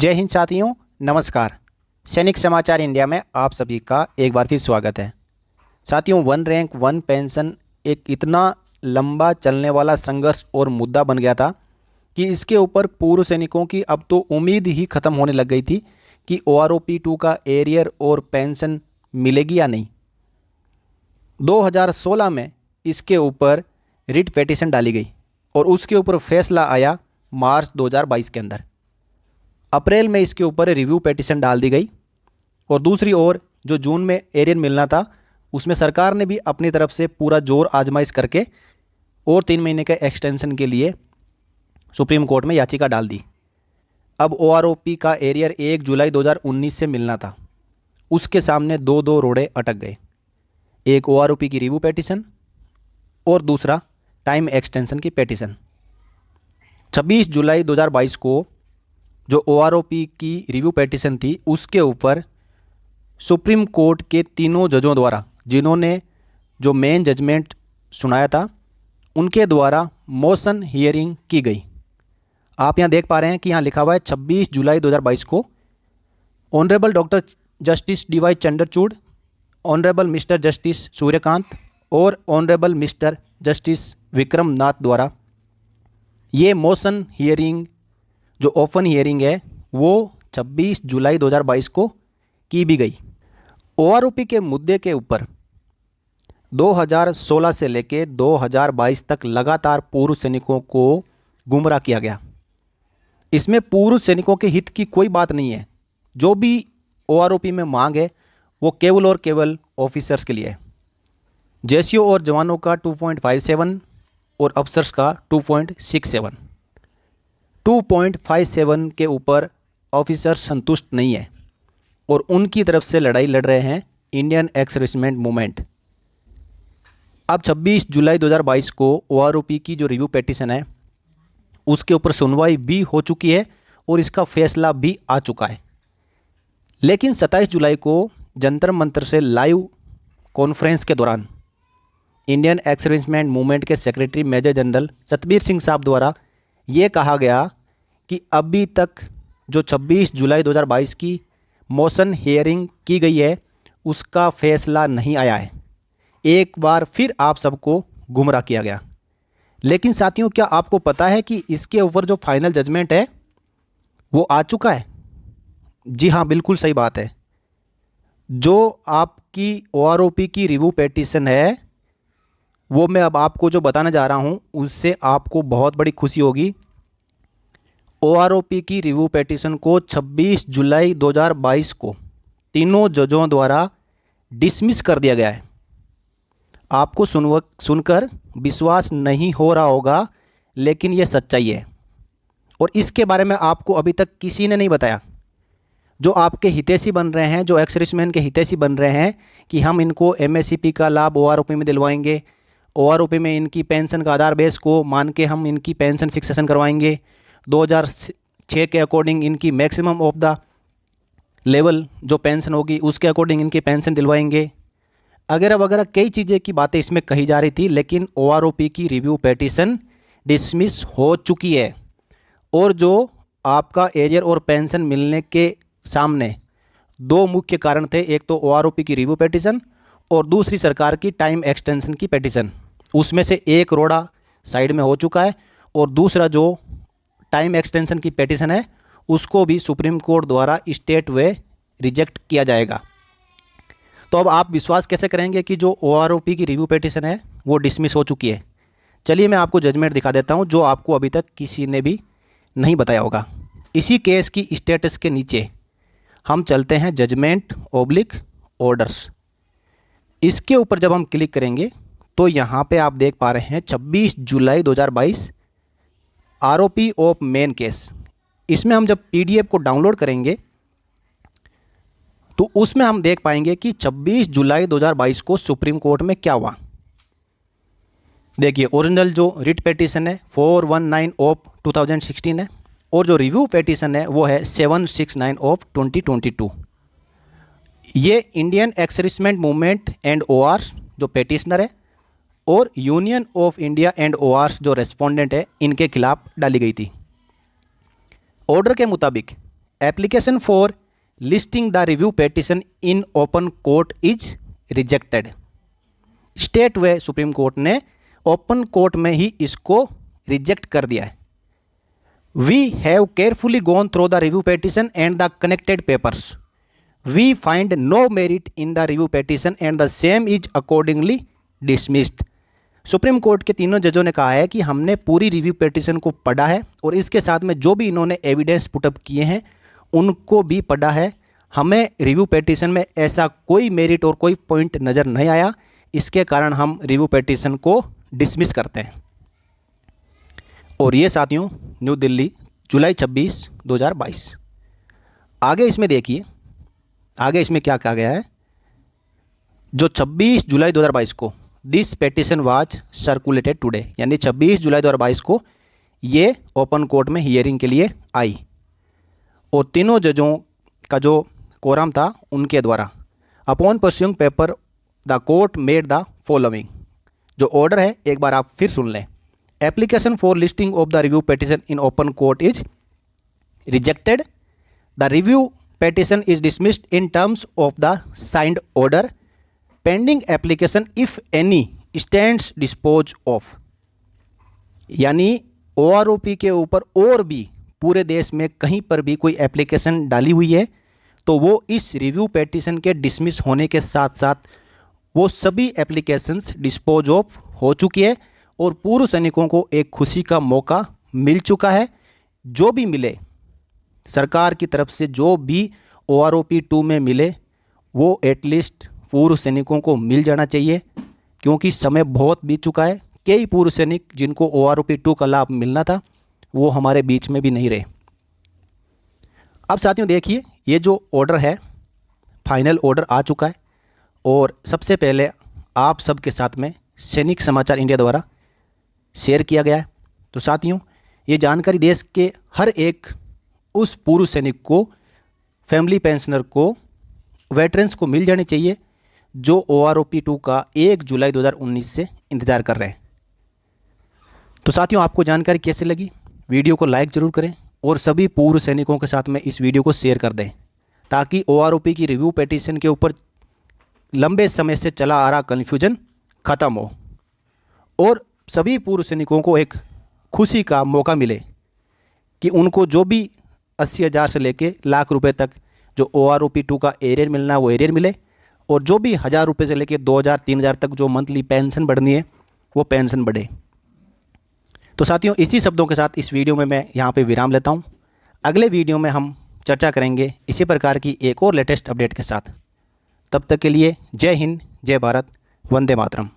जय हिंद साथियों, नमस्कार। सैनिक समाचार इंडिया में आप सभी का एक बार फिर स्वागत है। साथियों, वन रैंक वन पेंशन एक इतना लंबा चलने वाला संघर्ष और मुद्दा बन गया था कि इसके ऊपर पूर्व सैनिकों की अब तो उम्मीद ही खत्म होने लग गई थी कि OROP 2 का एरियर और पेंशन मिलेगी या नहीं। 2016 में इसके ऊपर रिट पिटीशन डाली गई और उसके ऊपर फैसला आया मार्च 2022 के अंदर। अप्रैल में इसके ऊपर रिव्यू पिटीशन डाल दी गई और दूसरी ओर जो जून में एरियर मिलना था उसमें सरकार ने भी अपनी तरफ से पूरा जोर आजमाइश करके और 3 महीने के एक्सटेंशन के लिए सुप्रीम कोर्ट में याचिका डाल दी। अब OROP का एरियर 1 जुलाई 2019 से मिलना था। उसके सामने दो रोड़े अटक गए, एक OROP की रिव्यू पिटीशन और दूसरा टाइम एक्सटेंशन की पिटीशन। 26 जुलाई 2022 को जो OROP की रिव्यू पिटीशन थी उसके ऊपर सुप्रीम कोर्ट के तीनों जजों द्वारा, जिन्होंने जो मेन जजमेंट सुनाया था, उनके द्वारा मोशन हियरिंग की गई। आप यहाँ देख पा रहे हैं कि यहाँ लिखा हुआ है 26 जुलाई 2022 को honourable doctor justice DY Chandrachud, honourable mister justice Suryakant और ऑनरेबल मिस्टर जस्टिस विक्रम नाथ द्वारा ये मोशन हियरिंग जो ओपन हियरिंग है वो 26 जुलाई 2022 को की भी गई। OROP के मुद्दे के ऊपर 2016 से लेकर 2022 तक लगातार पूर्व सैनिकों को गुमराह किया गया। इसमें पूर्व सैनिकों के हित की कोई बात नहीं है। जो भी OROP में मांग है वो केवल और केवल ऑफिसर्स के लिए है। जेसीओ और जवानों का 2.57 और अफसर्स का 2.67। 2.57 के ऊपर ऑफिसर संतुष्ट नहीं है और उनकी तरफ से लड़ाई लड़ रहे हैं इंडियन एक्स सर्विसमेन मूवमेंट। अब 26 जुलाई 2022 को OROP की जो रिव्यू पिटीशन है उसके ऊपर सुनवाई भी हो चुकी है और इसका फैसला भी आ चुका है। लेकिन 27 जुलाई को जंतर मंतर से लाइव कॉन्फ्रेंस के दौरान इंडियन एक्स सर्विसमेन मूवमेंट के secretary major general Satbir Singh साहब द्वारा ये कहा गया कि अभी तक जो 26 जुलाई 2022 की मोशन हियरिंग की गई है उसका फैसला नहीं आया है। एक बार फिर आप सबको गुमराह किया गया। लेकिन साथियों, क्या आपको पता है कि इसके ऊपर जो फाइनल जजमेंट है वो आ चुका है? जी हाँ, बिल्कुल सही बात है। जो आपकी OROP की रिव्यू पिटीशन है वो मैं अब आपको जो बताने जा रहा हूँ उससे आपको बहुत बड़ी खुशी होगी। OROP की रिव्यू पिटीशन को 26 जुलाई 2022 को तीनों जजों द्वारा डिसमिस कर दिया गया है। आपको सुनकर विश्वास नहीं हो रहा होगा, लेकिन ये सच्चाई है और इसके बारे में आपको अभी तक किसी ने नहीं बताया। जो आपके हितैषी बन रहे हैं, जो एक्स सर्विसमैन के हितैषी बन रहे हैं कि हम इनको MSCP का लाभ OROP में दिलवाएंगे, OROP में इनकी पेंशन का आधार बेस को मान के हम इनकी पेंशन फिक्सेशन करवाएंगे, 2006 के अकॉर्डिंग इनकी मैक्सिमम ऑफ द लेवल जो पेंशन होगी उसके अकॉर्डिंग इनकी पेंशन दिलवाएंगे, वगैरह वगैरह कई चीज़ें की बातें इसमें कही जा रही थी। लेकिन OROP की रिव्यू पिटीशन डिसमिस हो चुकी है और जो आपका एरियर और पेंशन मिलने के सामने दो मुख्य कारण थे, एक तो OROP की रिव्यू पिटीशन और दूसरी सरकार की टाइम एक्सटेंशन की पिटीशन। उसमें से एक रोड़ा साइड में हो चुका है और दूसरा जो टाइम एक्सटेंशन की पिटीशन है उसको भी सुप्रीम कोर्ट द्वारा स्टेट वे रिजेक्ट किया जाएगा। तो अब आप विश्वास कैसे करेंगे कि जो OROP की रिव्यू पिटीशन है वो डिसमिस हो चुकी है? चलिए मैं आपको जजमेंट दिखा देता हूँ जो आपको अभी तक किसी ने भी नहीं बताया होगा। इसी केस की स्टेटस के नीचे हम चलते हैं जजमेंट ऑब्लिक ऑर्डर्स। इसके ऊपर जब हम क्लिक करेंगे तो यहाँ पे आप देख पा रहे हैं 26 जुलाई 2022 ROP ऑफ मेन केस। इसमें हम जब PDF को डाउनलोड करेंगे तो उसमें हम देख पाएंगे कि 26 जुलाई 2022 को सुप्रीम कोर्ट में क्या हुआ। देखिए, ओरिजिनल जो रिट पिटीशन है 419 ऑफ 2016 है और जो रिव्यू पिटीशन है वो है 769 ऑफ 2022। ये Indian ex servicemen movement and ORs जो पिटिशनर है और union of India and ORs जो रेस्पोंडेंट है इनके खिलाफ डाली गई थी। ऑर्डर के मुताबिक application for listing the review petition in open court is rejected. State व सुप्रीम कोर्ट ने ओपन कोर्ट में ही इसको रिजेक्ट कर दिया है। We have carefully gone through the review petition and the connected papers. We find no merit in the review petition and the same is accordingly dismissed. Supreme court के तीनों जजों ने कहा है कि हमने पूरी रिव्यू पेटिशन को पढ़ा है और इसके साथ में जो भी इन्होंने एविडेंस पुटअप किए हैं उनको भी पढ़ा है। हमें रिव्यू पेटिशन में ऐसा कोई मेरिट और कोई पॉइंट नज़र नहीं आया, इसके कारण हम रिव्यू पेटिशन को डिसमिस करते हैं। और ये साथियों न्यू दिल्ली जुलाई 26, 2022। आगे इसमें देखिए, आगे इसमें क्या कहा गया है। जो 26 जुलाई 2022 को this petition was circulated today, यानी 26 जुलाई 2022 को ये ओपन कोर्ट में हियरिंग के लिए आई और तीनों जजों का जो कोरम था उनके द्वारा upon pursuing paper the court made the following. जो ऑर्डर है एक बार आप फिर सुन लें। Application for listing of the review petition in open court is rejected. The review petition is dismissed in terms of the signed order pending application if any stands dispose of. यानी OROP के ऊपर और भी पूरे देश में कहीं पर भी कोई एप्लीकेशन डाली हुई है तो वो इस रिव्यू पेटिशन के डिसमिस होने के साथ साथ वो सभी एप्लीकेशंस डिस्पोज ऑफ हो चुकी है और पूर्व सैनिकों को एक खुशी का मौका मिल चुका है। जो भी मिले सरकार की तरफ से, जो भी OROP 2 में मिले वो एटलीस्ट पूर्व सैनिकों को मिल जाना चाहिए, क्योंकि समय बहुत बीत चुका है। कई पूर्व सैनिक जिनको OROP 2 का लाभ मिलना था वो हमारे बीच में भी नहीं रहे। अब साथियों देखिए, ये जो ऑर्डर है फाइनल ऑर्डर आ चुका है और सबसे पहले आप सबके साथ में सैनिक समाचार इंडिया द्वारा शेयर किया गया है। तो साथियों ये जानकारी देश के हर एक उस पूर्व सैनिक को, फैमिली पेंशनर को, वेटरन्स को मिल जानी चाहिए जो OROP 2 का 1 जुलाई 2019 से इंतज़ार कर रहे हैं। तो साथियों आपको जानकारी कैसे लगी, वीडियो को लाइक ज़रूर करें और सभी पूर्व सैनिकों के साथ में इस वीडियो को शेयर कर दें ताकि OROP की रिव्यू पेटिशन के ऊपर लंबे समय से चला आ रहा कन्फ्यूजन ख़त्म हो और सभी पूर्व सैनिकों को एक खुशी का मौका मिले कि उनको जो भी 80,000 से लेके लाख रुपए तक जो OROP 2 का एरियर मिलना है वो एरियर मिले और जो भी 1,000 रुपये से लेके 2,000 3,000 तक जो मंथली पेंशन बढ़नी है वो पेंशन बढ़े। तो साथियों इसी शब्दों के साथ इस वीडियो में मैं यहाँ पे विराम लेता हूँ। अगले वीडियो में हम चर्चा करेंगे इसी प्रकार की एक और लेटेस्ट अपडेट के साथ। तब तक के लिए जय हिंद, जय भारत, वंदे मातरम।